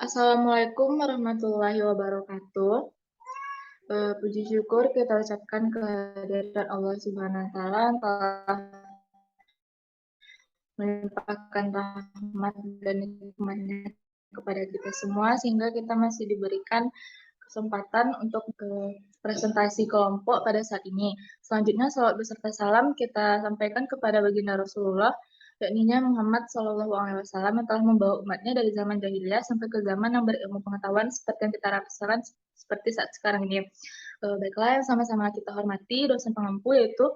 Assalamualaikum warahmatullahi wabarakatuh. Puji syukur kita ucapkan kehadiran Allah Subhanahu wa Ta'ala yang telah melimpahkan rahmat dan nikmatnya kepada kita semua sehingga kita masih diberikan kesempatan untuk presentasi kelompok pada saat ini. Selanjutnya salawat beserta salam kita sampaikan kepada baginda Rasulullah yakni Muhammad Shallallahu Alaihi Wasallam yang telah membawa umatnya dari zaman jahiliyah sampai ke zaman yang berilmu pengetahuan seperti yang kita rasakan seperti saat sekarang ini. Baiklah, yang sama-sama kita hormati dosen pengampu yaitu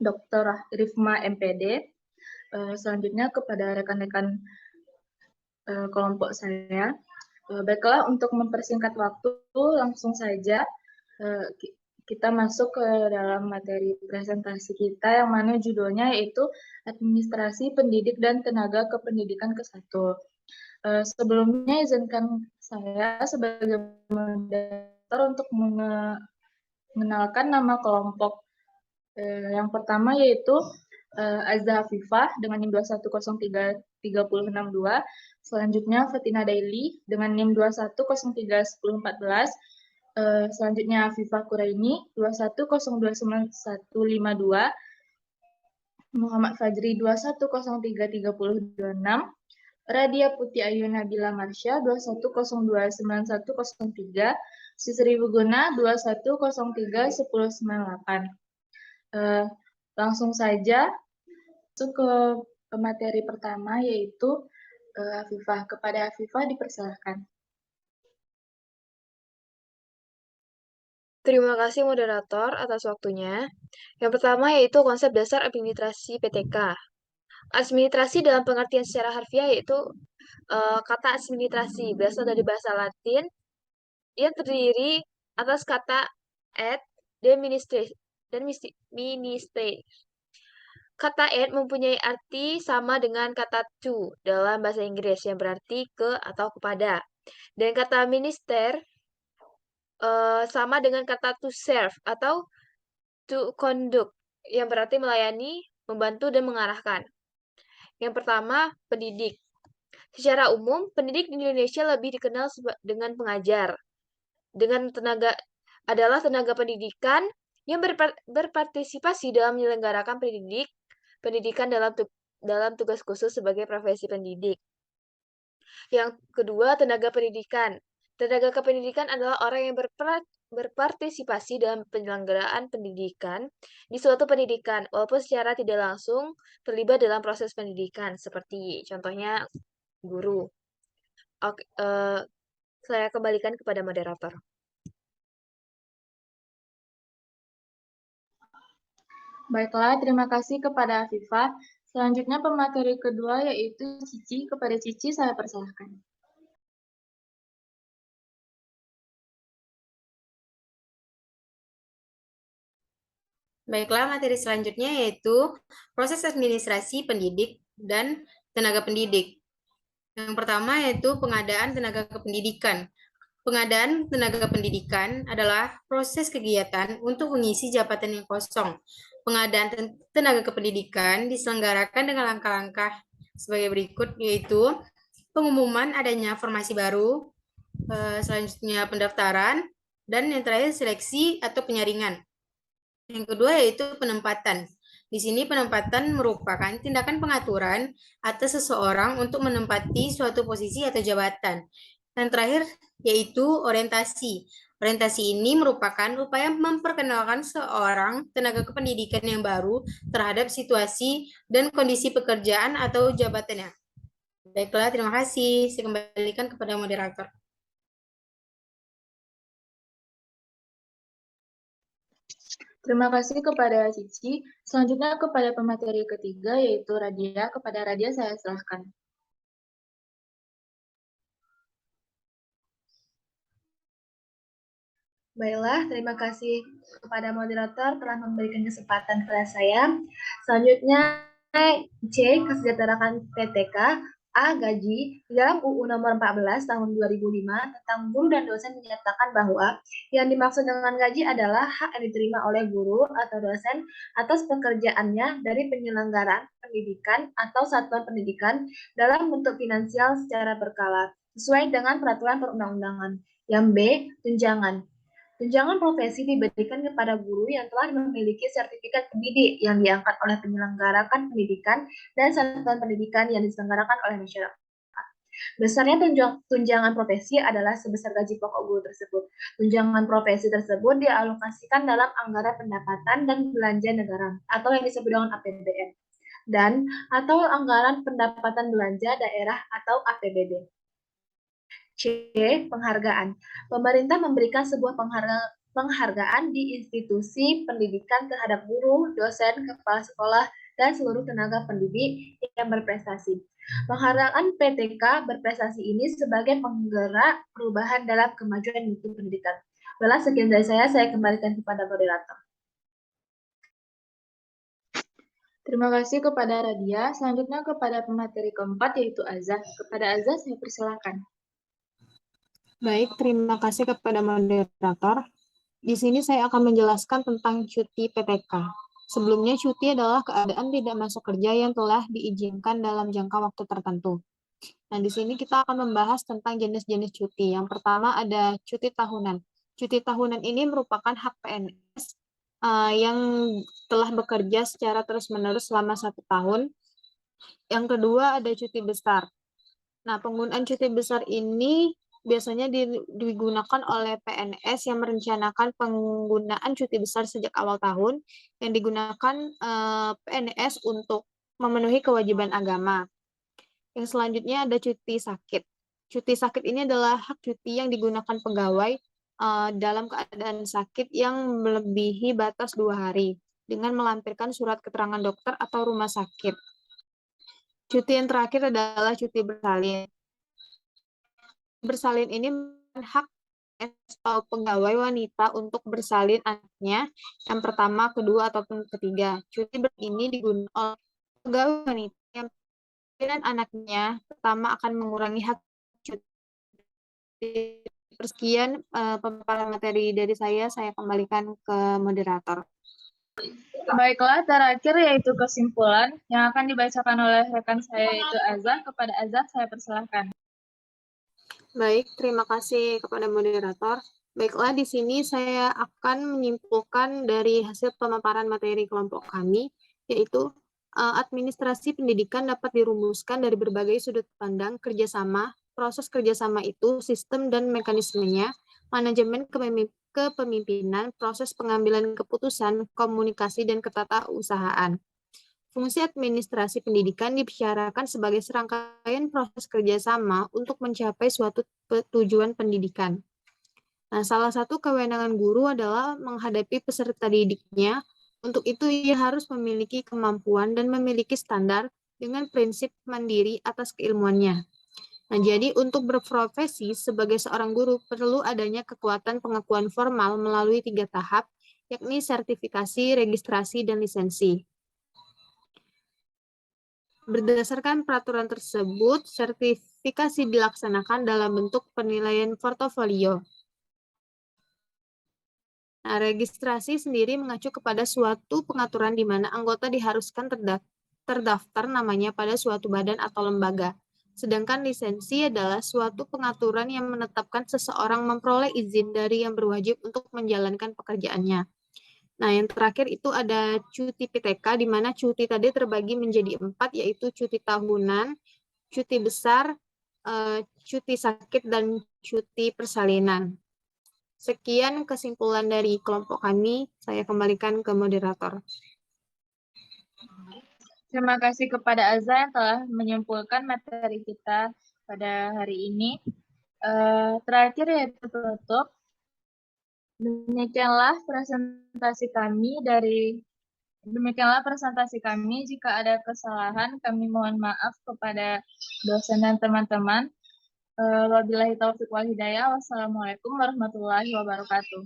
Dr. Rifma MPD. Selanjutnya kepada rekan-rekan kelompok saya. Baiklah, untuk mempersingkat waktu, langsung saja kita masuk ke dalam materi presentasi kita yang mana judulnya yaitu Administrasi Pendidik dan Tenaga Kependidikan ke-1. Sebelumnya izinkan saya sebagai moderator untuk mengenalkan nama kelompok. Yang pertama yaitu Azza Hafifah dengan NIM 2103362. Selanjutnya Fatina Daily dengan NIM 2103114. Selanjutnya Afifah Quraini 210295152. Muhammad Fajri 2103326. Radia Putih Ayu Nabila Marsha 210291103. Sisri Buguna 21031098. Langsung saja masuk ke materi pertama yaitu Afifah. Kepada Afifah dipersilahkan. Terima kasih moderator atas waktunya. Yang pertama yaitu konsep dasar administrasi PTK. Administrasi dalam pengertian secara harfiah yaitu kata administrasi berasal dari bahasa Latin. Ia terdiri atas kata ad dan ministre. Kata ad mempunyai arti sama dengan kata to dalam bahasa Inggris yang berarti ke atau kepada. Dan kata minister sama dengan kata to serve atau to conduct yang berarti melayani, membantu, dan mengarahkan. Yang pertama, pendidik. Secara umum, pendidik di Indonesia lebih dikenal dengan pengajar. Adalah tenaga pendidikan yang berpartisipasi dalam menyelenggarakan pendidikan dalam tugas khusus sebagai profesi pendidik. Yang kedua, tenaga pendidikan. Tenaga kependidikan adalah orang yang berpartisipasi dalam penyelenggaraan pendidikan di suatu pendidikan, walaupun secara tidak langsung terlibat dalam proses pendidikan, seperti contohnya guru. Oke, saya kembalikan kepada moderator. Baiklah, terima kasih kepada Afifah. Selanjutnya pemateri kedua yaitu Cici. Kepada Cici saya persilahkan. Baiklah, materi selanjutnya yaitu proses administrasi pendidik dan tenaga pendidik. Yang pertama yaitu pengadaan tenaga kependidikan. Pengadaan tenaga pendidikan adalah proses kegiatan untuk mengisi jabatan yang kosong. Pengadaan tenaga kependidikan diselenggarakan dengan langkah-langkah sebagai berikut, yaitu pengumuman adanya formasi baru, selanjutnya pendaftaran, dan yang terakhir seleksi atau penyaringan. Yang kedua yaitu penempatan. Di sini penempatan merupakan tindakan pengaturan atas seseorang untuk menempati suatu posisi atau jabatan. Dan terakhir yaitu orientasi. Orientasi ini merupakan upaya memperkenalkan seorang tenaga kependidikan yang baru terhadap situasi dan kondisi pekerjaan atau jabatannya. Baiklah, terima kasih. Saya kembalikan kepada moderator. Terima kasih kepada Cici. Selanjutnya kepada pemateri ketiga yaitu Radia. Kepada Radia saya silahkan. Baiklah, terima kasih kepada moderator telah memberikan kesempatan kepada saya. Selanjutnya, C. Kesejahteraan PTK. A. Gaji. Di dalam UU nomor 14 tahun 2005 tentang guru dan dosen menyatakan bahwa yang dimaksud dengan gaji adalah hak yang diterima oleh guru atau dosen atas pekerjaannya dari penyelenggaraan pendidikan atau satuan pendidikan dalam bentuk finansial secara berkala. sesuai dengan peraturan perundang-undangan. Yang B, tunjangan. Tunjangan profesi diberikan kepada guru yang telah memiliki sertifikat pendidik yang diangkat oleh penyelenggarakan pendidikan dan satuan pendidikan yang diselenggarakan oleh masyarakat. Besarnya tunjangan profesi adalah sebesar gaji pokok guru tersebut. Tunjangan profesi tersebut dialokasikan dalam anggaran pendapatan dan belanja negara atau yang disebut dengan APBN dan atau anggaran pendapatan belanja daerah atau APBD. C. Penghargaan. Pemerintah memberikan sebuah penghargaan di institusi pendidikan terhadap guru, dosen, kepala sekolah, dan seluruh tenaga pendidik yang berprestasi. Penghargaan PTK berprestasi ini sebagai penggerak perubahan dalam kemajuan mutu pendidikan. Baiklah, sekian dari saya kembalikan kepada moderator. Terima kasih kepada Radia. Selanjutnya kepada pemateri keempat yaitu Azah. Kepada Azah saya persilakan. Baik, terima kasih kepada moderator. Di sini saya akan menjelaskan tentang cuti PTK. Sebelumnya, cuti adalah keadaan tidak masuk kerja yang telah diizinkan dalam jangka waktu tertentu. Nah, di sini kita akan membahas tentang jenis-jenis cuti. Yang pertama ada cuti tahunan. Cuti tahunan ini merupakan hak PNS yang telah bekerja secara terus-menerus selama 1 tahun. Yang kedua ada cuti besar. Nah, penggunaan cuti besar ini biasanya digunakan oleh PNS yang merencanakan penggunaan cuti besar sejak awal tahun yang digunakan PNS untuk memenuhi kewajiban agama. Yang selanjutnya ada cuti sakit. Cuti sakit ini adalah hak cuti yang digunakan pegawai dalam keadaan sakit yang melebihi batas 2 hari dengan melampirkan surat keterangan dokter atau rumah sakit. Cuti yang terakhir adalah cuti bersalin. Bersalin ini hak atau pegawai wanita untuk bersalin anaknya yang pertama, kedua, ataupun ketiga. Cuti ini digunakan oleh pegawai wanita yang persalinan anaknya pertama akan mengurangi hak cuti. Persekian pemaparan materi dari saya kembalikan ke moderator. Baiklah, terakhir yaitu kesimpulan yang akan dibacakan oleh rekan saya yaitu Azah. Kepada Azah saya persilahkan. Baik, terima kasih kepada moderator. Baiklah, di sini saya akan menyimpulkan dari hasil pemaparan materi kelompok kami, yaitu administrasi pendidikan dapat dirumuskan dari berbagai sudut pandang kerjasama, proses kerjasama itu, sistem dan mekanismenya, manajemen kepemimpinan, proses pengambilan keputusan, komunikasi, dan ketatausahaan. Fungsi administrasi pendidikan dibicarakan sebagai serangkaian proses kerjasama untuk mencapai suatu tujuan pendidikan. Nah, salah satu kewenangan guru adalah menghadapi peserta didiknya. Untuk itu, ia harus memiliki kemampuan dan memiliki standar dengan prinsip mandiri atas keilmuannya. Nah, jadi untuk berprofesi sebagai seorang guru perlu adanya kekuatan pengakuan formal melalui 3 tahap, yakni sertifikasi, registrasi, dan lisensi. Berdasarkan peraturan tersebut, sertifikasi dilaksanakan dalam bentuk penilaian portofolio. Nah, registrasi sendiri mengacu kepada suatu pengaturan di mana anggota diharuskan terdaftar namanya pada suatu badan atau lembaga. Sedangkan lisensi adalah suatu pengaturan yang menetapkan seseorang memperoleh izin dari yang berwajib untuk menjalankan pekerjaannya. Nah, yang terakhir itu ada cuti PTK, di mana cuti tadi terbagi menjadi 4, yaitu cuti tahunan, cuti besar, cuti sakit, dan cuti persalinan. Sekian kesimpulan dari kelompok kami, saya kembalikan ke moderator. Terima kasih kepada Azah yang telah menyimpulkan materi kita pada hari ini. Terakhir yaitu penutup. Demikianlah presentasi kami. Jika ada kesalahan, kami mohon maaf kepada dosen dan teman-teman. Wabillahi taufiq wal hidayah. Wassalamualaikum warahmatullahi wabarakatuh.